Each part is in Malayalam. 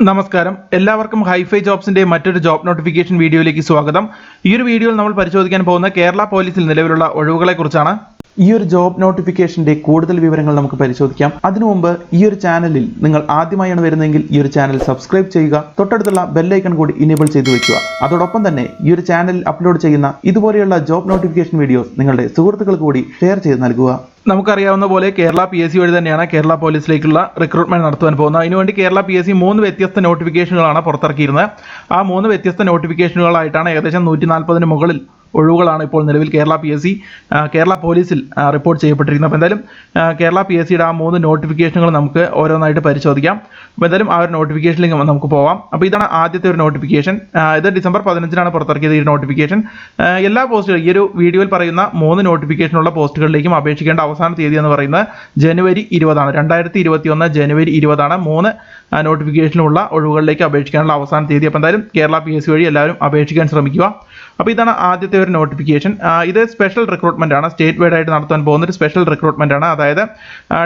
നമസ്കാരം, എല്ലാവർക്കും ഹൈഫൈ ജോബ്സിന്റെ മറ്റൊരു ജോബ് നോട്ടിഫിക്കേഷൻ വീഡിയോയിലേക്ക് സ്വാഗതം. ഈ ഒരു വീഡിയോയിൽ നമ്മൾ പരിശോധിക്കാൻ പോകുന്ന കേരള പോലീസിൽ നിലവിലുള്ള ഒഴിവുകളെ കുറിച്ചാണ്. ഈ ഒരു ജോബ് നോട്ടിഫിക്കേഷന്റെ കൂടുതൽ വിവരങ്ങൾ നമുക്ക് പരിശോധിക്കാം. അതിനു മുമ്പ് ഈ ഒരു ചാനലിൽ നിങ്ങൾ ആദ്യമായാണ് വരുന്നതെങ്കിൽ ഈ ഒരു ചാനൽ സബ്സ്ക്രൈബ് ചെയ്യുക, തൊട്ടടുത്തുള്ള ബെല്ലൈക്കൺ കൂടി ഇനേബിൾ ചെയ്തു വെക്കുക. അതോടൊപ്പം തന്നെ ഈ ഒരു ചാനലിൽ അപ്ലോഡ് ചെയ്യുന്ന ഇതുപോലെയുള്ള ജോബ് നോട്ടിഫിക്കേഷൻ വീഡിയോസ് നിങ്ങളുടെ സുഹൃത്തുക്കൾക്ക് കൂടി ഷെയർ ചെയ്ത് നൽകുക. നമുക്കറിയാവുന്ന പോലെ കേരള PSC വഴി തന്നെയാണ് കേരള പോലീസിലേക്കുള്ള റിക്രൂട്ട്മെന്റ് നടത്തുവാൻ പോകുന്നത്. അതിനുവേണ്ടി കേരള PSC 3 വ്യത്യസ്ത നോട്ടിഫിക്കേഷനുകളാണ് പുറത്തിറക്കിയിരുന്നത്. ആ 3 വ്യത്യസ്ത നോട്ടിഫിക്കേഷനുകളായിട്ടാണ് ഏകദേശം 140 മുകളിൽ ഒഴിവുകളാണ് ഇപ്പോൾ നിലവിൽ കേരള പോലീസിൽ റിപ്പോർട്ട് ചെയ്യപ്പെട്ടിരിക്കുന്നത്. അപ്പോൾ എന്തായാലും കേരള PSCയുടെ ആ 3 നോട്ടിഫിക്കേഷനുകൾ നമുക്ക് ഓരോന്നായിട്ട് പരിശോധിക്കാം. അപ്പോൾ എന്തായാലും ആ ഒരു നോട്ടിഫിക്കേഷനിലേക്ക് നമുക്ക് പോവാം. അപ്പോൾ ഇതാണ് ആദ്യത്തെ ഒരു നോട്ടിഫിക്കേഷൻ. ഇത് ഡിസംബർ 15 പുറത്തിറക്കിയത് ഈ നോട്ടിഫിക്കേഷൻ. എല്ലാ പോസ്റ്റുകളും ഈ ഒരു വീഡിയോയിൽ പറയുന്ന 3 നോട്ടിഫിക്കേഷനുള്ള പോസ്റ്റുകളിലേക്കും അപേക്ഷിക്കേണ്ട അവസാന തീയതി എന്ന് പറയുന്നത് ജനുവരി 20 2021 ജനുവരി 20 3 നോട്ടിഫിക്കേഷനുള്ള ഒഴിവുകളിലേക്ക് അപേക്ഷിക്കാനുള്ള അവസാന തീയതി. അപ്പോൾ എന്തായാലും കേരള PSC വഴി എല്ലാവരും അപേക്ഷിക്കാൻ ശ്രമിക്കുക. അപ്പോൾ ഇതാണ് ആദ്യത്തെ ഒരു നോട്ടിഫിക്കേഷൻ. ഇത് സ്പെഷ്യൽ റിക്രൂട്ട്മെന്റ് ആണ്. സ്റ്റേറ്റ് വൈഡ് ആയിട്ട് നടത്താൻ പോകുന്ന ഒരു സ്പെഷ്യൽ റിക്രൂട്ട്മെന്റ് ആണ്. അതായത്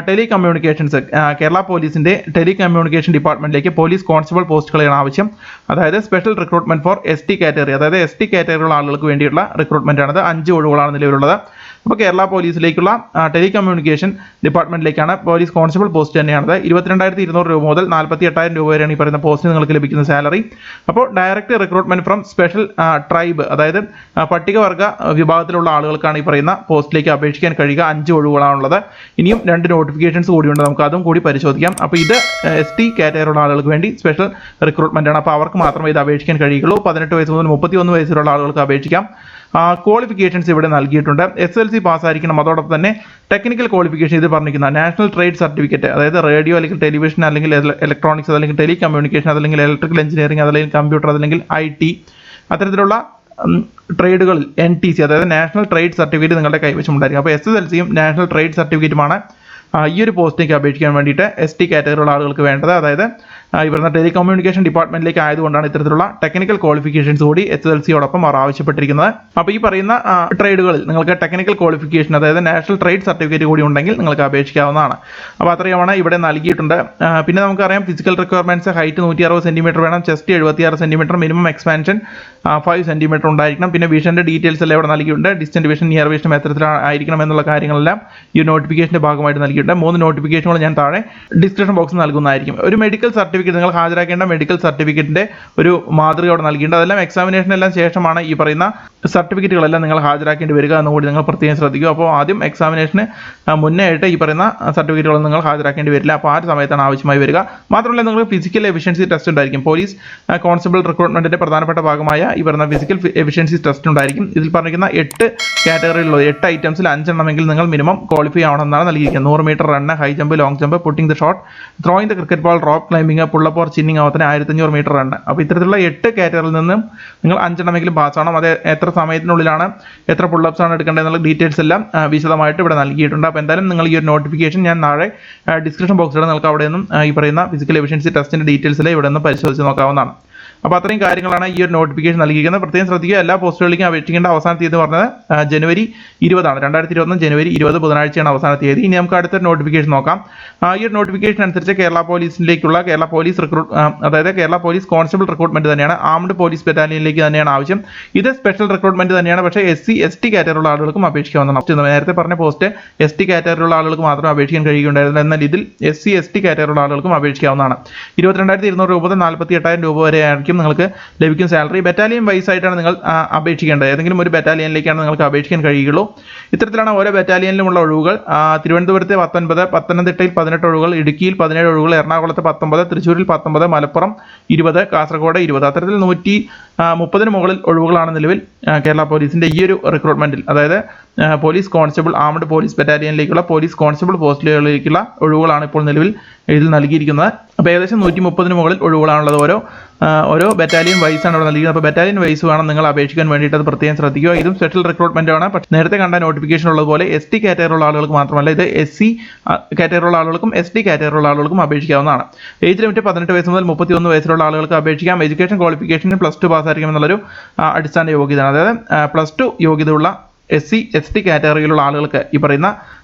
ടെലികമ്മ്യൂണിക്കേഷൻസ്, കേരള പോലീസിന്റെ ടെലികമ്മ്യൂണിക്കേഷൻ ഡിപ്പാർട്ട്മെന്റിലേക്ക് പോലീസ് കോൺസ്റ്റബിൾ പോസ്റ്റുകളാണ് ആവശ്യം. അതായത് special recruitment for ST category, അതായത് ST കാറ്റഗറിയുള്ള ആളുകൾക്ക് വേണ്ടിയിട്ടുള്ള റിക്രൂട്ട്മെന്റ് ആണ്. 5 ഒഴിവുകളാണ് നിലവിലുള്ളത്. അപ്പോൾ കേരള പോലീസിലേക്കുള്ള ടെലികമ്മ്യൂണിക്കേഷൻ ഡിപ്പാർട്ട്മെന്റിലേക്കാണ് പോലീസ് കോൺസ്റ്റബിൾ പോസ്റ്റ് തന്നെയാണത്. 22,200 രൂപ മുതൽ 48,000 രൂപ വരെയാണ് ഈ പറയുന്ന പോസ്റ്റിന് നിങ്ങൾക്ക് ലഭിക്കുന്ന സാലറി. അപ്പോൾ direct recruitment from special tribe, അതായത് പട്ടികവർഗ വിഭാഗത്തിലുള്ള ആളുകൾക്കാണ് ഈ പറയുന്ന പോസ്റ്റിലേക്ക് അപേക്ഷിക്കാൻ കഴിയുക. 5 ഒഴിവുകളാണുള്ളത്. ഇനിയും 2 നോട്ടിഫിക്കേഷൻസ് കൂടിയുണ്ട്, നമുക്ക് അതും കൂടി പരിശോധിക്കാം. അപ്പോൾ ഇത് ST കാറ്റഗറിയുള്ള ആളുകൾക്ക് വേണ്ടി സ്പെഷ്യൽ റിക്രൂട്ട്മെന്റ് ആണ്. അപ്പോൾ അവർക്ക് മാത്രമേ ഇത് അപേക്ഷിക്കാൻ കഴിയുള്ളൂ. 18 വയസ്സ് മുതൽ 31 വയസ്സുള്ള ആളുകൾക്ക് അപേക്ഷിക്കാം. ക്വാളിഫിക്കേഷൻസ് ഇവിടെ നൽകിയിട്ടുണ്ട്. SLC പാസ്സായിരിക്കണം. അതോടൊപ്പം തന്നെ ടെക്നിക്കൽ ക്വാളിഫിക്കേഷൻ ഇത് പറഞ്ഞിരിക്കുന്ന നാഷണൽ ട്രേഡ് സർട്ടിഫിക്കറ്റ്, അതായത് റേഡിയോ അല്ലെങ്കിൽ ടെലിവിഷൻ അല്ലെങ്കിൽ ഇലക്ട്രോണിക്സ് അല്ലെങ്കിൽ ടെലികമ്മ്യൂണിക്കേഷൻ അതല്ലെങ്കിൽ ഇലക്ട്രിക്കൽ എഞ്ചിനീയറിംഗ് അതല്ലെങ്കിൽ കമ്പ്യൂട്ടർ അതല്ലെങ്കിൽ IT അത്തരത്തിലുള്ള ട്രേഡുകളിൽ NTC, അതായത് നാഷണൽ ട്രേഡ് സർട്ടിഫിക്കറ്റ് നിങ്ങളുടെ കൈവശം ഉണ്ടായിരിക്കും. അപ്പോൾ SSLCയും നാഷണൽ ട്രേഡ് സർട്ടിഫിക്കറ്റുമാണ് ഈ ഒരു പോസ്റ്റിലേക്ക് അപേക്ഷിക്കാൻ വേണ്ടിയിട്ട് ST കാറ്റഗറിയുള്ള ആളുകൾക്ക് വേണ്ടത്. അതായത് ഇവരുടെ ടെലികമ്മ്യൂണിക്കേഷൻ ഡിപ്പാർട്ട്മെന്റിലേക്ക് ആയതുകൊണ്ടാണ് ഇത്തരത്തിലുള്ള ടെക്നിക്കൽ ക്വാളിഫിക്കേഷൻസ് കൂടി SSLCയോടൊപ്പം അവർ ആവശ്യപ്പെട്ടിരിക്കുന്നത്. അപ്പോൾ ഈ പറയുന്ന ട്രേഡുകളിൽ നിങ്ങൾക്ക് ടെക്നിക്കൽ ക്വാളിഫിക്കേഷൻ, അതായത് നാഷണൽ ട്രേഡ് സർട്ടിഫിക്കറ്റ് കൂടി ഉണ്ടെങ്കിൽ നിങ്ങൾക്ക് അപേക്ഷിക്കാവുന്നതാണ്. അപ്പോൾ അത്രയുമാണ് ഇവിടെ നൽകിയിട്ടുണ്ട്. പിന്നെ നമുക്കറിയാം ഫിസിക്കൽ റിക്വയർമെന്റ്സ്, ഹൈറ്റ് 160 സെന്റിമീറ്റർ വേണം, chest 76 centimetre, minimum expansion 5 centimetre ഉണ്ടായിരിക്കണം. പിന്നെ വിഷന്റെ ഡീറ്റെയിൽസ് എല്ലാം ഇവിടെ നൽകിയിട്ടുണ്ട്. ഡിസ്റ്റന്റ് വിഷൻ, നിയർ വിഷൻ എത്തരത്തിലായിരിക്കണം എന്നുള്ള കാര്യങ്ങളെല്ലാം ഈ നോട്ടിഫിക്കേഷന്റെ ഭാഗമായിട്ട് നൽകിയിട്ടുണ്ട്. 3 നോട്ടിഫിക്കേഷനുകൾ ഞാൻ താഴെ ഡിസ്ക്രിപ്ഷൻ ബോക്സിൽ നൽകുന്നതായിരിക്കും. ഒരു മെഡിക്കൽ സർട്ടിഫിക്കറ്റ്, നിങ്ങൾ ഹാജരാക്കേണ്ട മെഡിക്കൽ സർട്ടിഫിക്കറ്റിന്റെ ഒരു മാതൃക അവിടെ നൽകിയിട്ടുണ്ട്. അതെല്ലാം എക്സാമിനേഷനെല്ലാം ശേഷമാണ് ഈ പറയുന്ന സർട്ടിഫിക്കറ്റുകളെല്ലാം നിങ്ങൾ ഹാജരാക്കേണ്ടി വരിക എന്നുകൂടി നിങ്ങൾ പ്രത്യേകം ശ്രദ്ധിക്കുക. അപ്പോൾ ആദ്യം എക്സാമിനേഷന് മുന്നേ ആയിട്ട് ഈ പറയുന്ന സർട്ടിഫിക്കറ്റുകളൊന്നും നിങ്ങൾ ഹാജരാക്കേണ്ടി വരില്ല. അപ്പോൾ ആ ഒരു സമയത്താണ് ആവശ്യമായി വരിക. മാത്രമല്ല നിങ്ങൾ ഫിസിക്കൽ എഫിഷ്യൻസി ടെസ്റ്റ് ഉണ്ടായിരിക്കും. പോലീസ് കോൺസ്റ്റബിൾ റിക്രൂട്ട്മെന്റിന്റെ പ്രധാനപ്പെട്ട ഭാഗമായ ഈ പറയുന്ന ഫിസിക്കൽ എഫിഷ്യൻസി ടെസ്റ്റ് ഉണ്ടായിരിക്കും. ഇതിൽ പറഞ്ഞിരിക്കുന്ന 8 കാറ്റഗറിയിലുള്ള 8 ഐറ്റംസിൽ 5 എണ്ണമെങ്കിൽ നിങ്ങൾ മിനിമം ക്വാളിഫൈ ആവണമെന്നാണ് നൽകിയിരിക്കുന്നത്. 100 metre run, high jump, long jump, putting the shot, throwing the cricket ball, rope climbing, pull up or chinning ആവത്തിന് 1500 മീറ്റർ റണ്ണ്. അപ്പോൾ ഇത്തരത്തിലുള്ള 8 കാറ്റഗറിയിൽ നിന്നും നിങ്ങൾ 5 എണ്ണമെങ്കിലും പാസ് ആവണം. അത് എത്ര സമയത്തിനുള്ളിലാണ്, എത്ര പുള്ളപ്സ് ആണ് എടുക്കേണ്ടത് എന്നുള്ള ഡീറ്റെയിൽസ് എല്ലാം വിശദമായിട്ട് ഇവിടെ നൽകിയിട്ടുണ്ട്. അപ്പോൾ എന്തായാലും നിങ്ങൾ ഈ ഒരു നോട്ടിഫിക്കേഷൻ ഞാൻ നാളെ ഡിസ്ക്രിപ്ഷൻ ബോക്സിൽ നിങ്ങൾക്ക് അവിടെ നിന്നും ഈ പറയുന്ന ഫിസിക്കൽ എഫിഷ്യൻസി ടെസ്റ്റിന്റെ ഡീറ്റെയിൽസ് ഇവിടെ നിന്ന് പരിശോധിച്ച് നോക്കാവുന്നതാണ്. അപ്പോൾ അത്രയും കാര്യങ്ങളാണ് ഈ ഒരു നോട്ടിഫിക്കേഷൻ നൽകിയിരിക്കുന്നത്. പ്രത്യേകം ശ്രദ്ധിക്കുക, എല്ലാ പോസ്റ്റുകളിലേക്കും അപേക്ഷിക്കേണ്ട അവസാന തീയതി പറഞ്ഞത് ജനുവരി 20 2021 ജനുവരി 20 ബുധനാഴ്ചയാണ് അവസാന തീയതി. ഇനി നമുക്ക് അടുത്തൊരു നോട്ടിഫിക്കേഷൻ നോക്കാം. ഈ ഒരു നോട്ടിഫിക്കേഷൻ അനുസരിച്ച് കേരള പോലീസിലേക്കുള്ള കേരള പോലീസ് കോൺസ്റ്റബിൾ റിക്രൂട്ട്മെന്റ് തന്നെയാണ്. ആംഡ് പോലീസ് ബറ്റാലിയനിലേക്ക് തന്നെയാണ് ആവശ്യം. ഇത് സ്പെഷ്യൽ റിക്രൂട്ട്മെന്റ് തന്നെയാണ്. പക്ഷേ SC ST കാറ്റഗറിയുള്ള ആളുകൾക്കും അപേക്ഷിക്കാവുന്നതാണ്. നേരത്തെ പറഞ്ഞ പോസ്റ്റ് ST കാറ്റഗറിയുള്ള ആളുകൾക്ക് മാത്രമേ അപേക്ഷിക്കാൻ കഴിയുകയുണ്ടായിരുന്നു. എന്നാൽ ഇതിൽ SC ST കാറ്റഗറിയുള്ള ആളുകൾക്കും അപേക്ഷിക്കാവുന്നതാണ്. 22,200 രൂപ മുതൽ 48,000 രൂപ വരെ ആയിരിക്കും നിങ്ങൾക്ക് ലഭിക്കുന്ന സാലറി. ബറ്റാലിയൻ വൈസ് ആയിട്ടാണ് നിങ്ങൾ അപേക്ഷിക്കേണ്ടത്. ഏതെങ്കിലും ഒരു ബറ്റാലിയനിലേക്കാണ് നിങ്ങൾക്ക് അപേക്ഷിക്കാൻ കഴിയുള്ളൂ. ഇത്തരത്തിലാണ് ഓരോ ബറ്റാലിയനിലുമുള്ള ഒഴിവുകൾ. തിരുവനന്തപുരത്തെ 19, പത്തനംതിട്ടയിൽ 18 ഒഴിവുകൾ, ഇടുക്കിയിൽ 17 ഒഴിവുകൾ, എറണാകുളത്ത് 19, തൃശ്ശൂരിൽ 19, മലപ്പുറം 20, കാസർഗോഡ് 20. അത്തരത്തിൽ 130 മുകളിൽ ഒഴിവുകളാണ് നിലവിൽ കേരള പോലീസിന്റെ ഈ ഒരു റിക്രൂട്ട്മെന്റിൽ, അതായത് പോലീസ് കോൺസ്റ്റബിൾ ആംഡ് പോലീസ് ബറ്റാലിയനിലേക്കുള്ള പോലീസ് കോൺസ്റ്റബിൾ പോസ്റ്റുകളിലേക്കുള്ള ഒഴിവുകളാണ് ഇപ്പോൾ നിലവിൽ ഇതിൽ നൽകിയിരിക്കുന്നത്. അപ്പോൾ ഏകദേശം 130 മുകളിൽ ഒഴിവുകളാണുള്ളത്. ഓരോ ബറ്റാലിയൻ വൈസാണ് ഇവിടെ നൽകിയത്. അപ്പോൾ ബറ്റാലിയൻ വൈസ് വേണം നിങ്ങൾ അപേക്ഷിക്കാൻ വേണ്ടിയിട്ട്, അത് പ്രത്യേകം ശ്രദ്ധിക്കുക. ഇതും സ്പെഷ്യൽ റിക്രൂട്ട്മെന്റ് ആണ്. പക്ഷേ നേരത്തെ കണ്ട നോട്ടിഫിക്കേഷൻ ഉള്ളതുപോലെ ST കാറ്റഗറിയുള്ള ആളുകൾക്ക് മാത്രമല്ല, ഇത് SC കാറ്റഗറിയുള്ള ആളുകൾക്കും ST കാറ്റഗറിയുള്ള ആളുകൾക്കും അപേക്ഷിക്കാവുന്നതാണ്. ഏജ് ലിമിറ്റ് 18 വയസ്സ് മുതൽ 31 വയസ്സിലുള്ള ആളുകൾക്ക് അപേക്ഷിക്കാം. എഡ്യൂക്കേഷൻ ക്വാളിഫിക്കേഷന് +2 പാസ്സായിരിക്കും എന്നുള്ളൊരു അടിസ്ഥാന യോഗ്യതയാണ്. അതായത് +2 യോഗ്യതയുള്ള SC ST കാറ്റഗറിയിലുള്ള ആളുകൾക്ക് ഈ പറയുന്ന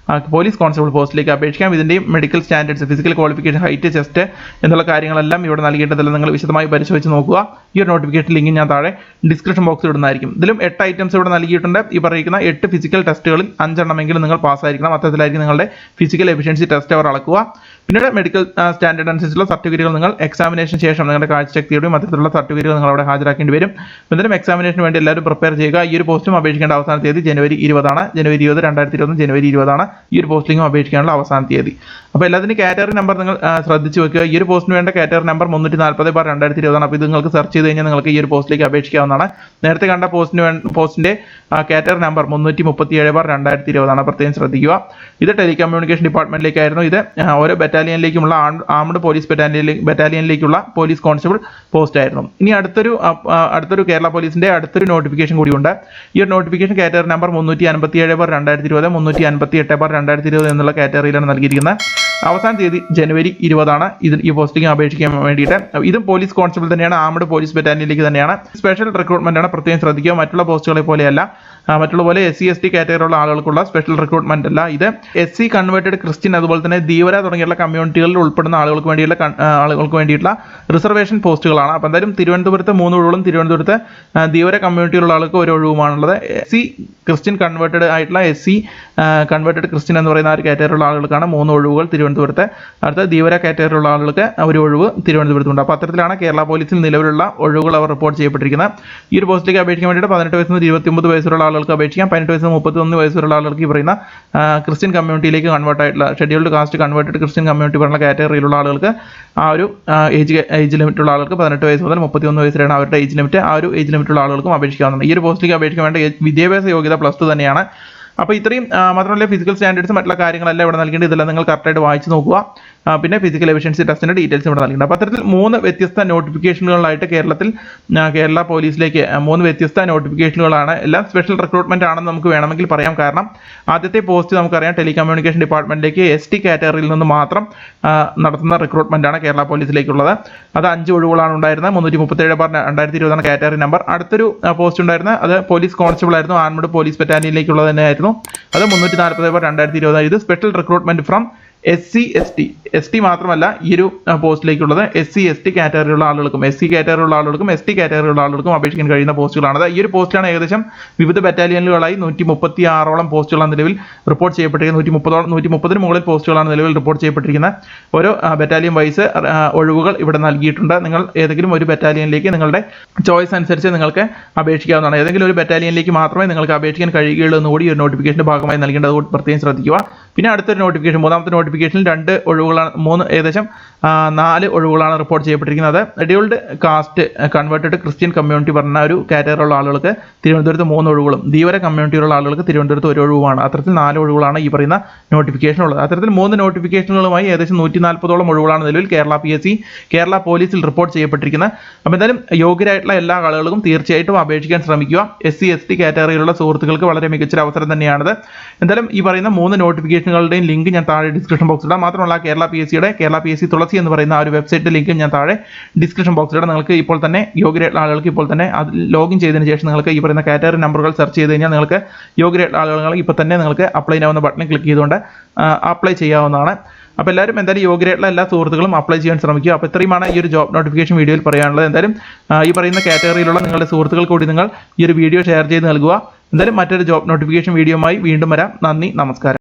പോലീസ് കോൺസ്റ്റബിൾ പോസ്റ്റിലേക്ക് അപേക്ഷിക്കാം. ഇതിൻ്റെയും medical standards, physical qualification, height, chest എന്നുള്ള കാര്യങ്ങളെല്ലാം ഇവിടെ നൽകിയിട്ടതെല്ലാം നിങ്ങൾ വിശദമായി പരിശോധിച്ച് നോക്കുക. ഈ ഒരു നോട്ടിഫിക്കേഷൻ ലിങ്ക് ഞാൻ താഴെ ഡിസ്ക്രിപ്ഷൻ ബോക്സിൽ ഇടുന്നതായിരിക്കും. ഇതിലും 8 ഐറ്റംസ് ഇവിടെ നൽകിയിട്ടുണ്ട്. ഈ പറയുന്ന 8 ഫിസിക്കൽ ടെസ്റ്റുകളിൽ 5 എണ്ണമെങ്കിലും നിങ്ങൾ പാസ്സായിരിക്കണം. അത്തരത്തിലായിരിക്കും നിങ്ങളുടെ ഫിസിക്കൽ എഫിഷ്യൻസി ടെസ്റ്റ് അവർ അളക്കുക. പിന്നീട് മെഡിക്കൽ സ്റ്റാൻഡേർഡ് അനുസരിച്ചുള്ള സർട്ടിഫിക്കറ്റുകൾ നിങ്ങൾ എക്സാമിനേഷൻ ശേഷം നിങ്ങളുടെ കാഴ്ചശക്തിയുടെയും അത്തരത്തിലുള്ള സർട്ടിഫിക്കറ്റുകൾ നിങ്ങൾ അവിടെ ഹാജരാക്കേണ്ടി വരും. എന്തായാലും എക്സാമിനേഷന് വേണ്ടി എല്ലാവരും പ്രിപ്പയർ ചെയ്യുക. ഈ ഒരു പോസ്റ്റും അപേക്ഷിക്കേണ്ട അവസാന തീയതി ജനുവരി 20 ആണ്. ജനുവരി 20, 2020 ജനുവരി 20 ആണ് ഈ ഒരു പോസ്റ്റിലേക്കും അപേക്ഷിക്കാനുള്ള അവസാന തീയതി. അപ്പോൾ എല്ലാത്തിനും കാറ്റഗറി നമ്പർ നിങ്ങൾ ശ്രദ്ധിച്ച് വെക്കുക. ഈ ഒരു പോസ്റ്റിന് വേണ്ട കാറ്റഗറി നമ്പർ 340/2020 ആണ്. അപ്പോൾ ഇത് നിങ്ങൾക്ക് സെർച്ച് ചെയ്ത് കഴിഞ്ഞാൽ നിങ്ങൾക്ക് ഈ ഒരു പോസ്റ്റിലേക്ക് അപേക്ഷിക്കാവുന്നതാണ്. നേരത്തെ കണ്ട പോസ്റ്റിന്റെ കാറ്റഗറി നമ്പർ 337/2020 ആണ്. പ്രത്യേകം ശ്രദ്ധിക്കുക. ഇത് ടെലികമ്മ്യൂണിക്കേഷൻ ഡിപ്പാർട്ട്മെന്റിലേക്കായിരുന്നു. ഇത് ഓരോ ബറ്റാലിയനിലേക്കുമുള്ള ആംഡ് പോലീസ് ബറ്റാലിയനിലേക്കുള്ള പോലീസ് കോൺസ്റ്റബിൾ പോസ്റ്റ് ആയിരുന്നു. ഇനി അടുത്തൊരു കേരള പോലീസിന്റെ അടുത്തൊരു നോട്ടിഫിക്കേഷൻ കൂടിയുണ്ട്. ഈ ഒരു നോട്ടിഫിക്കേഷൻ കാറ്റഗറി നമ്പർ 357/2020, 358/2020 എന്നുള്ള കാറ്റഗറിയിലാണ് നൽകിയിരിക്കുന്നത്. അവസാന തീയതി ജനുവരി 20 ആണ്. ഈ പോസ്റ്റിംഗ് അപേക്ഷിക്കാൻ വേണ്ടിയിട്ട്. ഇതും പോലീസ് കോൺസ്റ്റബിൾ തന്നെയാണ്, ആംഡ് പോലീസ് ബറ്റാലിയനിലേക്ക് തന്നെയാണ്. സ്പെഷ്യൽ റിക്രൂട്ട്മെന്റ് ആണ്. പ്രത്യേകം ശ്രദ്ധിക്കുക. മറ്റുള്ള പോസ്റ്റുകളെ പോലെയല്ല. മറ്റുള്ള പോലെ SC/ST കാറ്റഗറിയുള്ള ആളുകൾക്കുള്ള സ്പെഷ്യൽ റിക്രൂട്ട്മെന്റ് അല്ല. ഇത് SC കൺവേർട്ടഡ് ക്രിസ്ത്യൻ, അതുപോലെ തന്നെ ധീവര തുടങ്ങിയുള്ള കമ്മ്യൂണിറ്റികളിൽ ഉൾപ്പെടുന്ന ആളുകൾക്ക് വേണ്ടിയിട്ടുള്ള റിസർവേഷൻ പോസ്റ്റുകളാണ്. അപ്പോൾ എന്തായാലും തിരുവനന്തപുരത്ത് 3 ഒഴിവുകളും ധീവര കമ്മ്യൂണിറ്റിയിലുള്ള ആൾക്ക് 1 ഒഴിവുമാണുള്ളത്. SC ക്രിസ്ത്യൻ കൺവേർട്ടഡ് ആയിട്ടുള്ള SC കൺവേർട്ടഡ് ക്രിസ്ത്യൻ എന്ന് പറയുന്ന ഒരു കാറ്റഗറിയുള്ള ആളുകൾക്കാണ് 3 ഒഴിവുകൾ തിരുവനന്തപുരത്ത്. അടുത്ത ധീവര കാറ്റഗറിയുള്ള ആളുകൾക്ക് 1 ഒഴിവ് തിരുവനന്തപുരത്തുണ്ട്. അപ്പോൾ അത്തരത്തിലാണ് കേരള പോലീസിൽ നിലവിലുള്ള ഒഴിവുകൾ അവർ റിപ്പോർട്ട് ചെയ്യപ്പെട്ടിരിക്കുന്നത്. ഈ ഒരു പോസ്റ്റിലേക്ക് അപേക്ഷിക്കാൻ വേണ്ടിയിട്ട് 18 വയസ്സിൽ നിന്ന് 29 വയസ്സുള്ള ആളുകൾക്ക് അപേക്ഷിക്കാം. 18 വയസ്സിൽ നിന്ന് 31 വയസ്സുള്ള ആളുകൾക്ക് ഈ പറയുന്ന ക്രിസ്ത്യൻ കമ്മ്യൂണിറ്റിയിലേക്ക് കൺവേർട്ട് ആയിട്ടുള്ള scheduled caste converted Christian community പറയുന്ന കാറ്റഗറിയിലുള്ള ആളുകൾക്ക് ആ ഒരു ഏജ് ലിമിറ്റുള്ള ആളുകൾക്ക് 18 വയസ്സ് മുതൽ 31 വയസ്സ് വരെയാണ് അവരുടെ ഏജ് ലിമിറ്റ്. ആ ഒരു ഏജ് ലിമിറ്റുള്ള ആളുകൾക്കും അപേക്ഷിക്കാവുന്നതാണ്. ഈ ഒരു പോസ്റ്റിലേക്ക് അപേക്ഷിക്കാൻ വേണ്ട വിദ്യാഭ്യാസ യോഗ്യത +2 തന്നെയാണ്. അപ്പോൾ ഇത്രയും മാത്രമല്ല ഫിസിക്കൽ സ്റ്റാൻഡേർഡ്സ് മറ്റുള്ള കാര്യങ്ങളെല്ലാം ഇവിടെ നൽകേണ്ടത്. ഇതെല്ലാം നിങ്ങൾ കറക്റ്റായിട്ട് വായിച്ച് നോക്കുക. പിന്നെ ഫിസിക്കൽ എഫിഷ്യൻസി ടെസ്റ്റിന്റെ ഡീറ്റെയിൽസ് ഇവിടെ നൽകുന്നുണ്ട്. അപ്പോൾ അത്തരത്തിൽ 3 വ്യത്യസ്ത നോട്ടിഫിക്കേഷനുകളായിട്ട് കേരള പോലീസിലേക്ക് 3 വ്യത്യസ്ത നോട്ടിഫിക്കേഷനുകളാണ്. എല്ലാം സ്പെഷ്യൽ റിക്രൂട്ട്മെന്റ് ആണെന്ന് നമുക്ക് വേണമെങ്കിൽ പറയാം. കാരണം ആദ്യത്തെ പോസ്റ്റ് നമുക്കറിയാം ടെലികമ്മ്യൂണിക്കേഷൻ ഡിപ്പാർട്ട്മെന്റിലേക്ക് ST കാറ്റഗറിയിൽ നിന്ന് മാത്രം നടത്തുന്ന റിക്രൂട്ട്മെന്റ് ആണ് കേരള പോലീസിലേക്കുള്ളത്. അത് 5 ഒഴിവുകളാണ് ഉണ്ടായിരുന്നത്. 337/2020 കാറ്റഗറി നമ്പർ. അടുത്തൊരു പോസ്റ്റ് ഉണ്ടായിരുന്നത് അത് പോലീസ് കോൺസ്റ്റബിൾ ആയിരുന്നു, ആർമഡ് പോലീസ് ബറ്റാലിയനിലേക്കുള്ളത് തന്നെയായിരുന്നു. അത് 340/2020. ഇത് സ്പെഷ്യൽ റിക്രൂട്ട്മെന്റ് ഫ്രം SC മാത്രമല്ല ഈ ഒരു പോസ്റ്റിലേക്കുള്ളത് SC/ST കാറ്റഗറിയുള്ള ആളുകൾക്കും SC കാറ്റഗറിയുള്ള ആളുകൾക്കും ST കാറ്റഗറിയുള്ള ആളുകൾക്കും അപേക്ഷിക്കാൻ കഴിയുന്ന പോസ്റ്റുകളാണ്. ഈ ഒരു പോസ്റ്റിലാണ് ഏകദേശം വിവിധ ബറ്റാലിയനുകളായി 136ഓളം പോസ്റ്റുകളാണ് നിലവിൽ റിപ്പോർട്ട് ചെയ്യപ്പെട്ടിരിക്കുന്നത്. 130 മുകളിൽ പോസ്റ്റുകളാണ് നിലവിൽ റിപ്പോർട്ട് ചെയ്യപ്പെട്ടിരിക്കുന്നത്. ഓരോ ബറ്റാലിയൻ വൈസ് ഒഴിവുകൾ ഇവിടെ നൽകിയിട്ടുണ്ട്. നിങ്ങൾ ഏതെങ്കിലും ഒരു ബറ്റാലിയനിലേക്ക് നിങ്ങളുടെ ചോയ്സ് അനുസരിച്ച് നിങ്ങൾക്ക് അപേക്ഷിക്കാവുന്നതാണ്. ഏതെങ്കിലും ഒരു ബറ്റാലിയനിലേക്ക് മാത്രമേ നിങ്ങൾക്ക് അപേക്ഷിക്കാൻ കഴിയുകയുള്ളൂ എന്നുകൂടി ഈ ഒരു നോട്ടിഫിക്കേഷന്റെ ഭാഗമായി നൽകേണ്ടത് പ്രത്യേകം ശ്രദ്ധിക്കുക. പിന്നെ അടുത്തൊരു നോട്ടിഫിക്കേഷൻ, മൂന്നാമത്തെ നോട്ടിഫിക്കേഷനിൽ 2 ഒഴിവുകളാണ്, ഏകദേശം 4 ഒഴിവുകളാണ് റിപ്പോർട്ട് ചെയ്യപ്പെട്ടിരിക്കുന്നത്. Scheduled caste converted Christian community പറഞ്ഞ ഒരു കാറ്റഗറിയുള്ള ആളുകൾക്ക് തിരുവനന്തപുരത്ത് 3 ഒഴിവുകളും ധീവര കമ്മ്യൂണിറ്റിയുള്ള ആളുകൾക്ക് തിരുവനന്തപുരത്ത് 1 ഒഴിവുമാണ്. അത്തരത്തിൽ 4 ഒഴിവുകളാണ് ഈ പറയുന്ന നോട്ടിഫിക്കേഷൻ ഉള്ളത്. അത്തരത്തിൽ 3 നോട്ടിഫിക്കേഷനുകളുമായി ഏകദേശം 140ഓളം ഒഴിവുകളാണ് നിലവിൽ കേരള പോലീസിൽ റിപ്പോർട്ട് ചെയ്യപ്പെട്ടിരിക്കുന്നത്. അപ്പോൾ എന്തായാലും യോഗ്യരായിട്ടുള്ള എല്ലാ ആളുകൾക്കും തീർച്ചയായിട്ടും അപേക്ഷിക്കാൻ ശ്രമിക്കുക. SC/ST കാറ്റഗറിയിലുള്ള സുഹൃത്തുക്കൾക്ക് വളരെ മികച്ചൊരു അവസരം തന്നെയാണിത്. എന്തായാലും ഈ പറയുന്ന 3 നോട്ടിഫിക്കേഷനുകളുടെയും ലിങ്ക് ഞാൻ താഴെ ഡിസ്ക്രിപ്ഷൻ ബോക്സിൽ ഇടാം. മാത്രമല്ല കേരള PSC തുളസി എന്ന് പറയുന്ന ആ ഒരു വെബ്സൈറ്റ് ലിങ്ക് ഞാൻ താഴെ ഡിസ്ക്രിപ്ഷൻ ബോക്സിൽ ഇടാം. നിങ്ങൾക്ക് ഇപ്പോൾ തന്നെ യോഗ്യരായിട്ടുള്ള ആളുകൾക്ക് ഇപ്പോൾ തന്നെ അത് ലോഗിൻ ചെയ്തതിന് ശേഷം നിങ്ങൾക്ക് ഈ പറയുന്ന കാറ്റഗറി നമ്പറുകൾ സെർച്ച് ചെയ്ത് കഴിഞ്ഞാൽ നിങ്ങൾക്ക് യോഗ്യരായിട്ടുള്ള ആളുകൾ ഇപ്പോൾ തന്നെ നിങ്ങൾക്ക് അപ്ലൈ ചെയ്യാവുന്ന ബട്ടൺ ക്ലിക്ക് ചെയ്തുകൊണ്ട് അപ്ലൈ ചെയ്യാവുന്നതാണ്. അപ്പോൾ എല്ലാവരും എന്തായാലും യോഗ്യരായിട്ടുള്ള എല്ലാ സുഹൃത്തുക്കളും അപ്ലൈ ചെയ്യാൻ ശ്രമിക്കുക. അപ്പോൾ ഇത്രയുമാണ് ഈ ഒരു ജോബ് നോട്ടിഫിക്കേഷൻ വീഡിയോയിൽ പറയാനുള്ളത്. എന്തായാലും ഈ പറയുന്ന കാറ്റഗറിയിലുള്ള നിങ്ങളുടെ സുഹൃത്തുക്കൾ കൂടി നിങ്ങൾ ഈ ഒരു വീഡിയോ ഷെയർ ചെയ്ത് നൽകുക. എന്തായാലും മറ്റൊരു ജോബ് നോട്ടിഫിക്കേഷൻ വീഡിയോയുമായി വീണ്ടും വരാം. നന്ദി, നമസ്കാരം.